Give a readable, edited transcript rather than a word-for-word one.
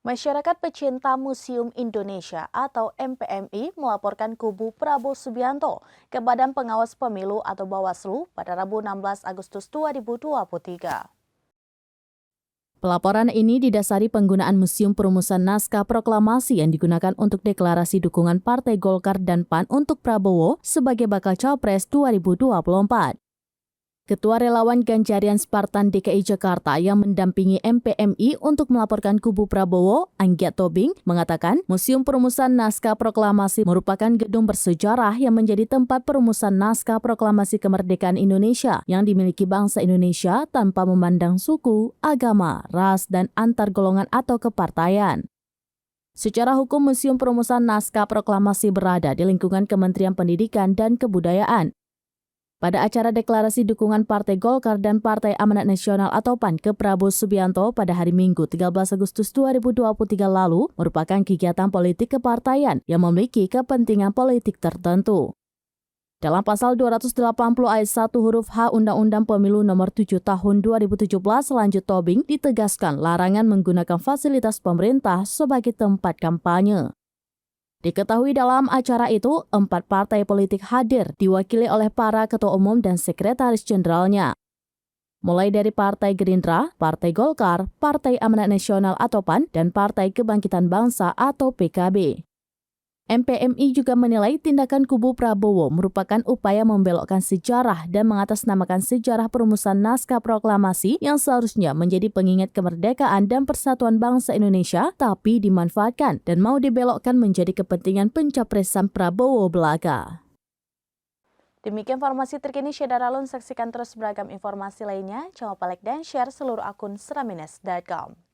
Masyarakat Pecinta Museum Indonesia atau MPMI melaporkan kubu Prabowo Subianto ke Badan Pengawas Pemilu atau Bawaslu pada Rabu 16 Agustus 2023. Pelaporan ini didasari penggunaan Museum Perumusan Naskah Proklamasi yang digunakan untuk deklarasi dukungan Partai Golkar dan PAN untuk Prabowo sebagai bakal Capres 2024. Ketua Relawan Ganjarian Spartan DKI Jakarta yang mendampingi MPMI untuk melaporkan kubu Prabowo, Anggiat Tobing, mengatakan Museum Perumusan Naskah Proklamasi merupakan gedung bersejarah yang menjadi tempat perumusan naskah proklamasi kemerdekaan Indonesia yang dimiliki bangsa Indonesia tanpa memandang suku, agama, ras, dan antar golongan atau kepartaian. Secara hukum, Museum Perumusan Naskah Proklamasi berada di lingkungan Kementerian Pendidikan dan Kebudayaan. Pada acara deklarasi dukungan Partai Golkar dan Partai Amanat Nasional atau PAN ke Prabowo Subianto pada hari Minggu 13 Agustus 2023 lalu merupakan kegiatan politik kepartaian yang memiliki kepentingan politik tertentu. Dalam pasal 280 ayat 1 huruf H Undang-Undang Pemilu nomor 7 tahun 2017 lanjut Tobing ditegaskan larangan menggunakan fasilitas pemerintah sebagai tempat kampanye. Diketahui dalam acara itu, 4 partai politik hadir diwakili oleh para ketua umum dan sekretaris jenderalnya. Mulai dari Partai Gerindra, Partai Golkar, Partai Amanat Nasional atau PAN, dan Partai Kebangkitan Bangsa atau PKB. MPMI juga menilai tindakan kubu Prabowo merupakan upaya membelokkan sejarah dan mengatasnamakan sejarah perumusan naskah proklamasi yang seharusnya menjadi pengingat kemerdekaan dan persatuan bangsa Indonesia, tapi dimanfaatkan dan mau dibelokkan menjadi kepentingan pencapresan Prabowo belaka. Demikian informasi terkini Syedaralun, saksikan terus beragam informasi lainnya. Jangan lupa like dan share seluruh akun seramines.com.